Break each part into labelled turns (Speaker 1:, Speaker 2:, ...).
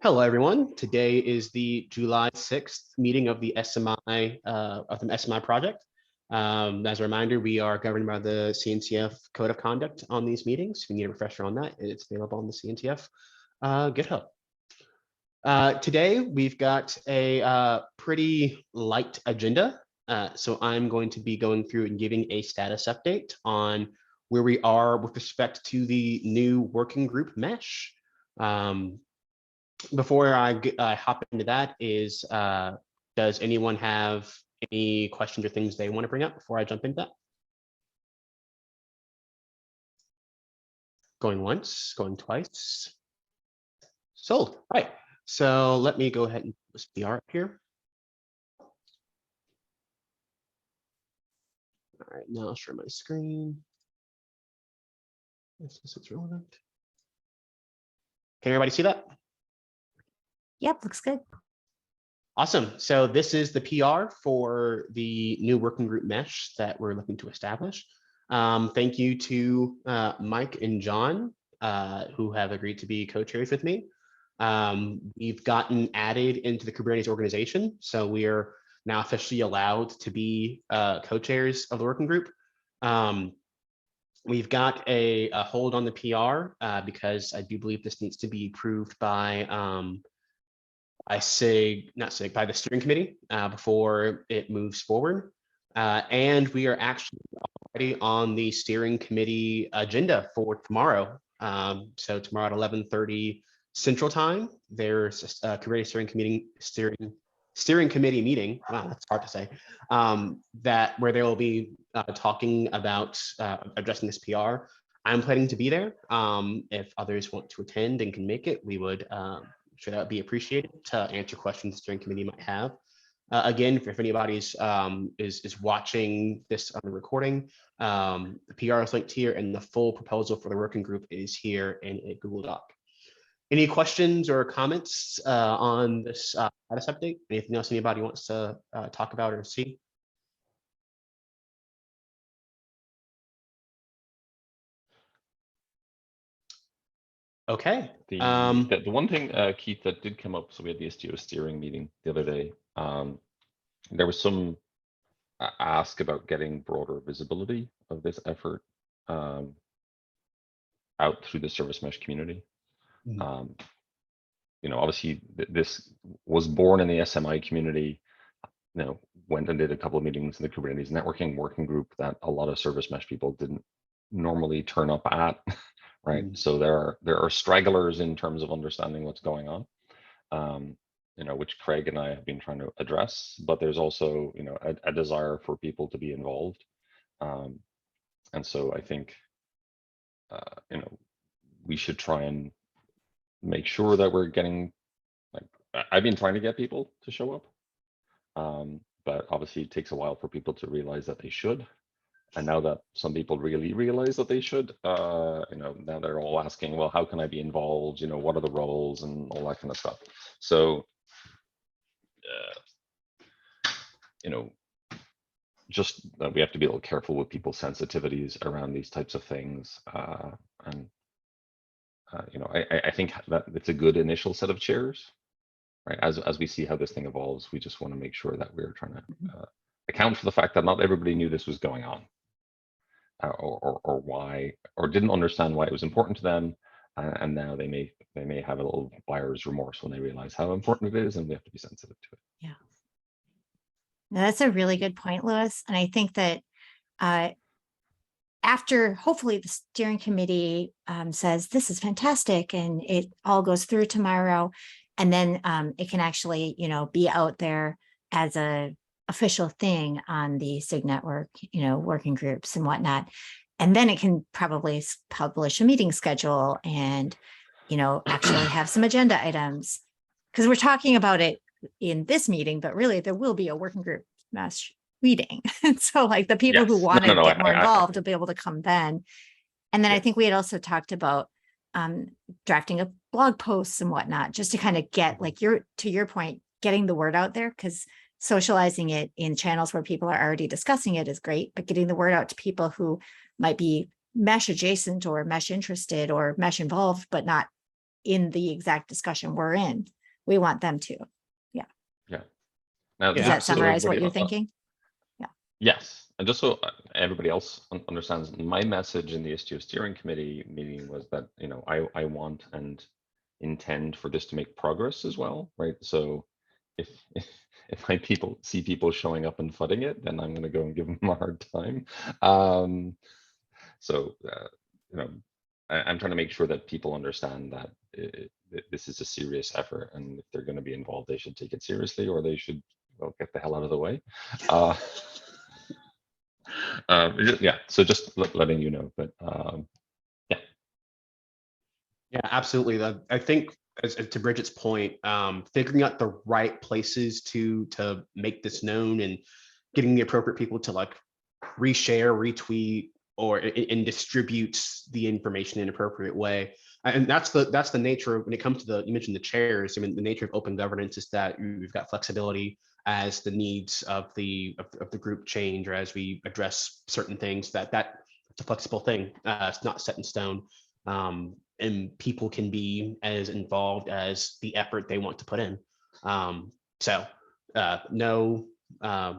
Speaker 1: Hello, everyone. Today is the July 6th meeting of the SMI project. As a reminder, we are governed by the CNCF Code of Conduct on these meetings. If you need a refresher on that, it's available on the CNCF GitHub. Today, we've got a pretty light agenda. So I'm going to be going through and giving a status update on where we are with respect to the new working group mesh. Before I hop into that, does anyone have any questions or things they want to bring up before I jump into that? Going once, going twice. Sold. All right. So let me go ahead and put this PR up here. All right, now I'll share my screen. This is what's relevant. Can everybody see that?
Speaker 2: Yep, looks good.
Speaker 1: Awesome. So this is the PR for the new working group mesh that we're looking to establish. Thank you to Mike and John, who have agreed to be co-chairs with me. We've gotten added into the Kubernetes organization, so we are now officially allowed to be co-chairs of the working group. We've got a hold on the PR because I do believe this needs to be approved by by the steering committee before it moves forward. And we are actually already on the steering committee agenda for tomorrow. So tomorrow at 11:30 Central Time, there's a Kubernetes steering committee meeting. Wow, that's hard to say. Where they will be talking about addressing this PR. I'm planning to be there. If others want to attend and can make it, we would sure that would be appreciated to answer questions the steering committee might have. Again, if anybody's is watching this on the recording, the PR is linked here, and the full proposal for the working group is here in a Google Doc. Any questions or comments on this status update? Anything else anybody wants to talk about or see? Okay.
Speaker 3: The one thing, Keith, that did come up, so we had the STO steering meeting the other day. There was some ask about getting broader visibility of this effort out through the service mesh community. You know, obviously this was born in the SMI community. You know, went and did a couple of meetings in the Kubernetes networking working group that a lot of service mesh people didn't normally turn up at. Right. So there are stragglers in terms of understanding what's going on, you know, which Craig and I have been trying to address, but there's also, you know, a desire for people to be involved. And so I think, you know, we should try and make sure that we're getting, like, I've been trying to get people to show up, but obviously it takes a while for people to realize that they should. And now that some people really realize that they should, you know, now they're all asking, well, how can I be involved? You know, what are the roles and all that kind of stuff. So, you know, just we have to be a little careful with people's sensitivities around these types of things. And, you know, I think that it's a good initial set of chairs, right? As we see how this thing evolves, we just want to make sure that we're trying to account for the fact that not everybody knew this was going on. Or why, or didn't understand why it was important to them, and now they may have a little buyer's remorse when they realize how important it is, and we have to be sensitive to it.
Speaker 2: Yeah, now, that's a really good point, Louis. And I think that after hopefully the steering committee says this is fantastic, and it all goes through tomorrow, and then it can actually, you know, be out there as a official thing on the SIG network, you know, working groups and whatnot. And then it can probably publish a meeting schedule and, you know, actually have some agenda items, because we're talking about it in this meeting, but really there will be a working group mesh meeting. And so like the people who want to get more involved will be able to come then. And then I think we had also talked about drafting a blog posts and whatnot, just to kind of get, like, to your point, getting the word out there, because socializing it in channels where people are already discussing it is great, but getting the word out to people who might be mesh adjacent or mesh interested or mesh involved, but not in the exact discussion we're in. We want them to.
Speaker 3: Now,
Speaker 2: Does
Speaker 1: Yeah,
Speaker 2: that
Speaker 3: so
Speaker 2: summarize what
Speaker 3: everybody-
Speaker 2: you're thinking?
Speaker 3: Yes, and just so everybody else understands, my message in the STO steering committee meeting was that, you know, I want and intend for this to make progress as well, right? So if if I see people showing up and footing it, then I'm going to go and give them a hard time. So you know, I'm trying to make sure that people understand that this is a serious effort, and if they're going to be involved, they should take it seriously, or they should, well, get the hell out of the way. Yeah, so just letting you know, but
Speaker 1: Yeah, absolutely. I think as to Bridget's point, figuring out the right places to make this known and getting the appropriate people to like reshare, retweet, or and distribute the information in an appropriate way. And that's the nature of, when it comes to you mentioned the chairs. I mean, the nature of open governance is that we've got flexibility as the needs of the group change, or as we address certain things. That's a flexible thing. It's not set in stone. And people can be as involved as the effort they want to put in. So no, I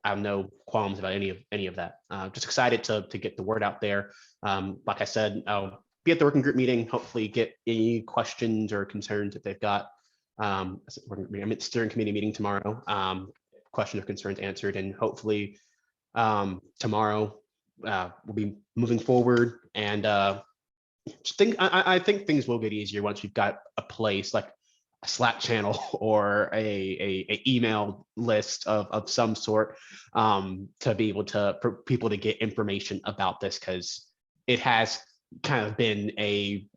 Speaker 1: have no qualms about any of that. Just excited to get the word out there. Like I said, I'll be at the working group meeting. Hopefully, get any questions or concerns if they've got. I'm at the steering committee meeting tomorrow. Questions or concerns answered, and hopefully tomorrow we'll be moving forward. And I think things will get easier once we've got a place like a Slack channel or a email list of some sort, to be able to, for people to get information about this, because it has kind of been an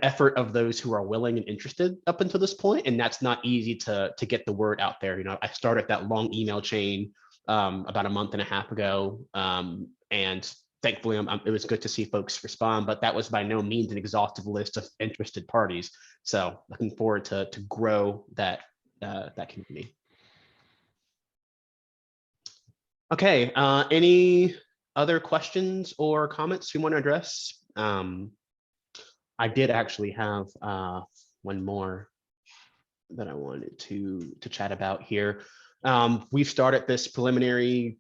Speaker 1: effort of those who are willing and interested up until this point, and that's not easy to get the word out there. You know, I started that long email chain about a month and a half ago, and thankfully, it was good to see folks respond, but that was by no means an exhaustive list of interested parties. So looking forward to grow that community. Okay, any other questions or comments we want to address? I did actually have one more that I wanted to chat about here. We've started this preliminary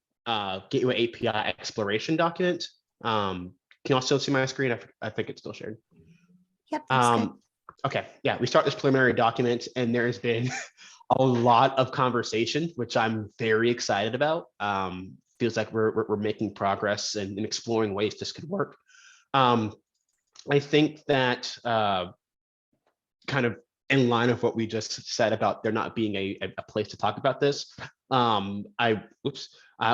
Speaker 1: Gateway API exploration document. Can you also see my screen? I think it's still shared.
Speaker 2: Yep. That's good.
Speaker 1: Okay, yeah, we start this preliminary document, and there's been a lot of conversation, which I'm very excited about. Feels like we're making progress and exploring ways this could work. I think that kind of in line of what we just said about there not being a place to talk about this. I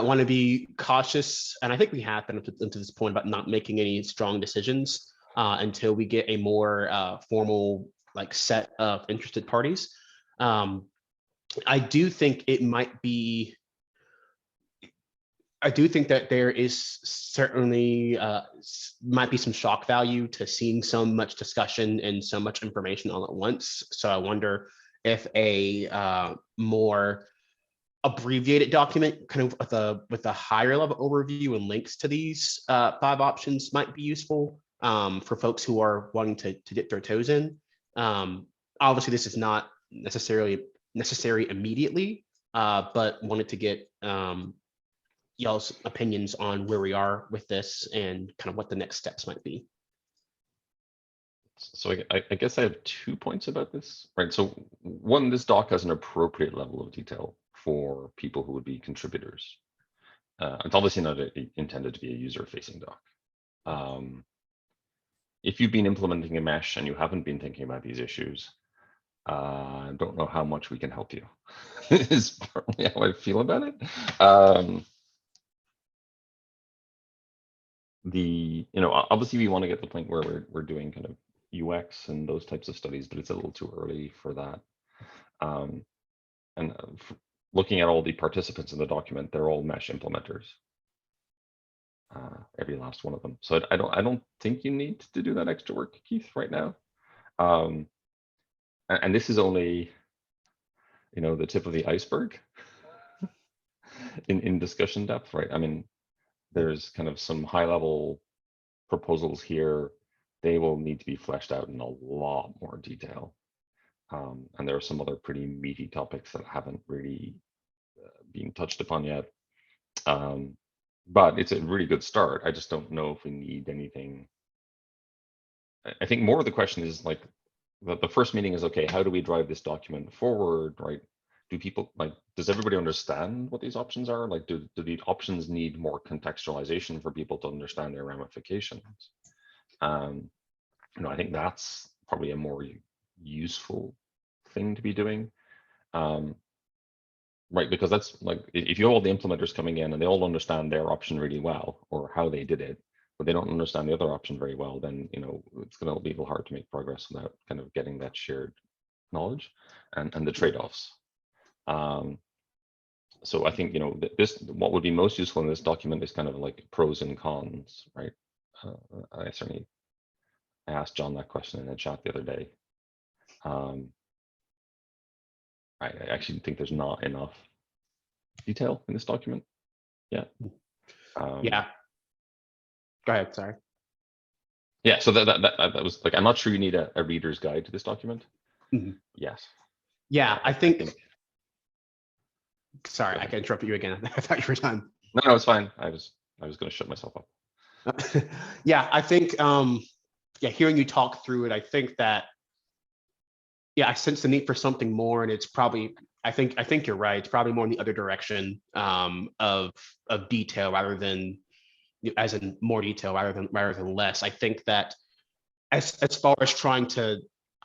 Speaker 1: want to be cautious, and I think we have been up to this point, about not making any strong decisions until we get a more formal like set of interested parties. I do think it might be. I do think that there is certainly might be some shock value to seeing so much discussion and so much information all at once. So I wonder if a more abbreviated document, kind of with a higher level overview and links to these 5 options, might be useful for folks who are wanting to dip their toes in. Obviously, this is not necessary immediately, but wanted to get y'all's opinions on where we are with this and kind of what the next steps might be.
Speaker 3: So I guess I have 2 points about this, right? So one, this doc has an appropriate level of detail for people who would be contributors. It's obviously not intended to be a user-facing doc. If you've been implementing a mesh and you haven't been thinking about these issues, I don't know how much we can help you. Is partly how I feel about it. Obviously we want to get to the point where we're doing kind of UX and those types of studies, but it's a little too early for that. Looking at all the participants in the document, they're all mesh implementers. Every last one of them. So I don't think you need to do that extra work, Keith, right now. And this is only, the tip of the iceberg in discussion depth, right? I mean, there's kind of some high level proposals here they will need to be fleshed out in a lot more detail. And there are some other pretty meaty topics that haven't really been touched upon yet. But it's a really good start. I just don't know if we need anything. I think more of the question is like, the first meeting is, okay, how do we drive this document forward, right? Do people, like, does everybody understand what these options are? Like, do the options need more contextualization for people to understand their ramifications? I think that's probably a more useful thing to be doing. Right, because that's like, if you have all the implementers coming in and they all understand their option really well, or how they did it, but they don't understand the other option very well, then it's going to be a little hard to make progress without kind of getting that shared knowledge and the trade-offs. So I think what would be most useful in this document is kind of like pros and cons, right? I asked John that question in the chat the other day. I actually think there's not enough detail in this document. Yeah.
Speaker 1: Yeah. Go ahead. Sorry.
Speaker 3: Yeah. So that was like, I'm not sure you need a reader's guide to this document.
Speaker 1: Mhm.
Speaker 3: Yes.
Speaker 1: Yeah, I think. Sorry, I can interrupt you again. I thought you were done.
Speaker 3: No, it's fine. I was going to shut myself up.
Speaker 1: Yeah, I think. Yeah, hearing you talk through it, I think that. Yeah, I sense the need for something more, and it's probably. I think you're right. It's probably more in the other direction of detail rather than, as in more detail rather than less. I think that as far as trying to,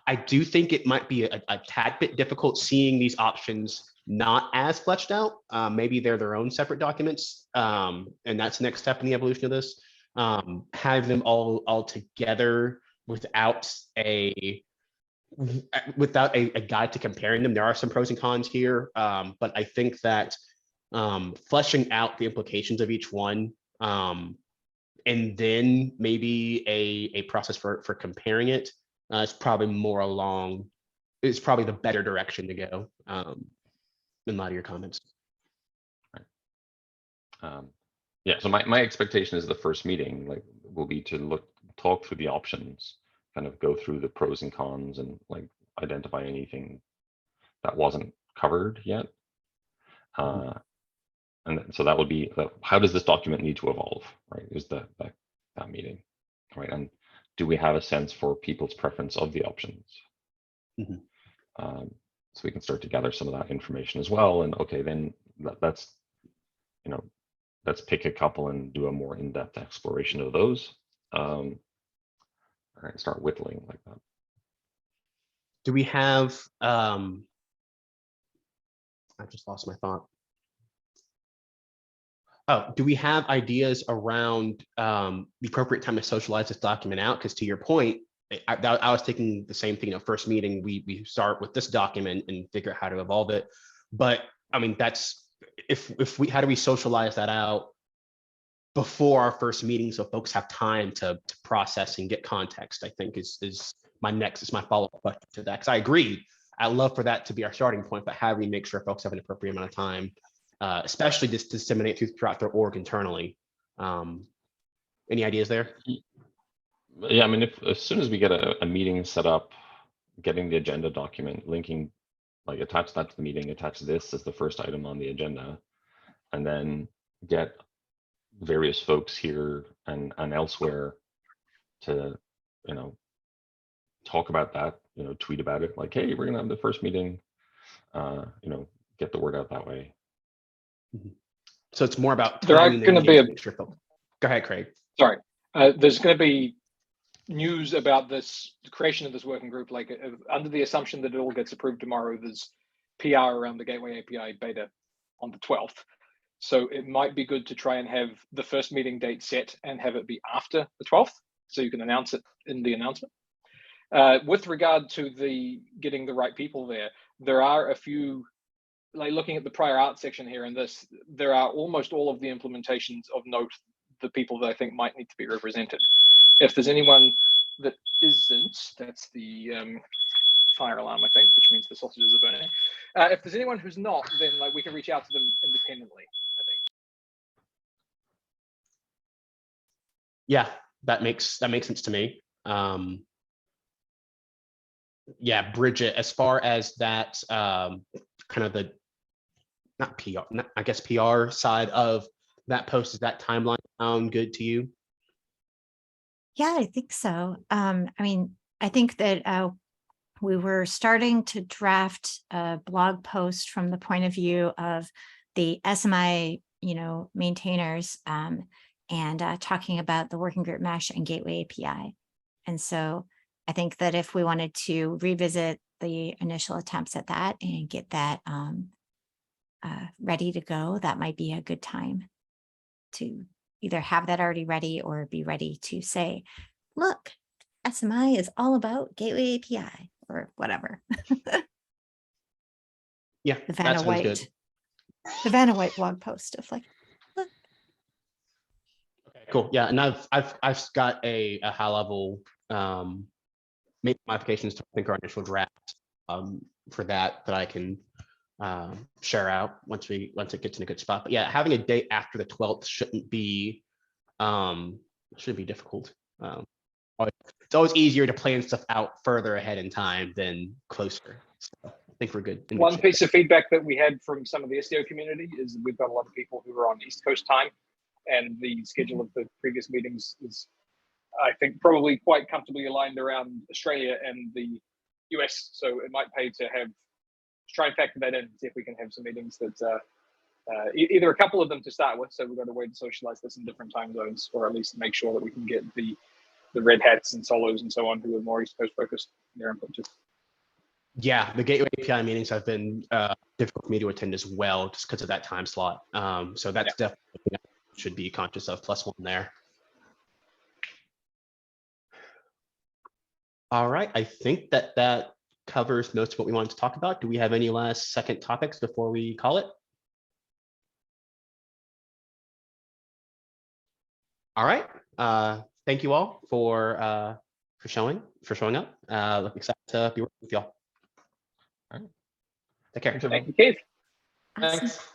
Speaker 1: I do think it might be a tad bit difficult seeing these options not as fleshed out. Maybe they're their own separate documents, and that's the next step in the evolution of this. Have them all together without a guide to comparing them. There are some pros and cons here, but I think that fleshing out the implications of each one, and then maybe a process for comparing it is probably more along. It's probably the better direction to go. In a lot of your comments.
Speaker 3: Yeah. So my expectation is the first meeting will be to talk through the options, kind of go through the pros and cons, and like identify anything that wasn't covered yet. And so that would be how does this document need to evolve, right? Is that meeting, right? And do we have a sense for people's preference of the options? So we can start to gather some of that information as well. And okay, then let's pick a couple and do a more in-depth exploration of those. All right, start whittling like that.
Speaker 1: Do we have? I just lost my thought. Oh, do we have ideas around the appropriate time to socialize this document out? Because to your point, I was thinking the same thing. First meeting, we start with this document and figure out how to evolve it. But I mean, that's how do we socialize that out before our first meeting so folks have time to process and get context? I think is my follow-up question to that. Because I agree, I love for that to be our starting point, but how do we make sure folks have an appropriate amount of time, especially just disseminate throughout their org internally? Any ideas there?
Speaker 3: Yeah, I mean, as soon as we get a meeting set up, getting the agenda document, linking, like attach that to the meeting, attach this as the first item on the agenda, and then get various folks here and elsewhere to, talk about that, tweet about it, like, hey, we're gonna have the first meeting, get the word out that way.
Speaker 1: So it's more about
Speaker 4: there are going to be a
Speaker 1: mixture. Go ahead, Craig.
Speaker 4: Sorry, there's going to be news about the creation of this working group, like under the assumption that it all gets approved tomorrow. There's PR around the Gateway API beta on the 12th. So it might be good to try and have the first meeting date set and have it be after the 12th, so you can announce it in the announcement. With regard to getting the right people there are a few, like looking at the prior art section here in this, there are almost all of the implementations of note, the people that I think might need to be represented. If there's anyone that isn't, that's the fire alarm, I think, which means the sausages are burning. If there's anyone who's not, then we can reach out to them independently, I think.
Speaker 1: Yeah, that makes sense to me. Yeah, Bridget, as far as that kind of the not PR, I guess PR side of that post, is that timeline sound good to you?
Speaker 2: Yeah, I think so. I mean, I think that we were starting to draft a blog post from the point of view of the SMI, maintainers, and talking about the working group mesh and gateway API. And so I think that if we wanted to revisit the initial attempts at that and get that ready to go, that might be a good time to either have that already ready or be ready to say, look, SMI is all about gateway API or whatever.
Speaker 1: Yeah,
Speaker 2: The
Speaker 1: that
Speaker 2: Vanna
Speaker 1: sounds
Speaker 2: White,
Speaker 1: good.
Speaker 2: the Vanna White blog post of like, look.
Speaker 1: Okay, cool. Yeah, and I've got a high level make modifications to I think our initial draft for that I can share out once it gets in a good spot. But yeah, having a date after the 12th shouldn't be difficult. It's always easier to plan stuff out further ahead in time than closer. So I think we're good. in good
Speaker 4: One
Speaker 1: shape.
Speaker 4: piece of feedback that we had from some of the SEO community is we've got a lot of people who are on East Coast time, and the schedule of the previous meetings is, I think, probably quite comfortably aligned around Australia and the US. So it might pay to try and factor that in, see if we can have some meetings that either a couple of them to start with. So we've got a way to socialize this in different time zones, or at least make sure that we can get the red hats and solos and so on who are more East Coast focused in their input too.
Speaker 1: Yeah, the gateway API meetings have been difficult for me to attend as well, just because of that time slot. So that's definitely something I should be conscious of. +1 there. All right, I think that covers most of what we wanted to talk about. Do we have any last second topics before we call it? All right. Thank you all for showing up. Looking excited to be working with y'all.
Speaker 3: All right.
Speaker 1: Take care.
Speaker 3: Thanks, everyone.
Speaker 4: Thank you, Keith.
Speaker 2: Awesome.
Speaker 5: Thanks.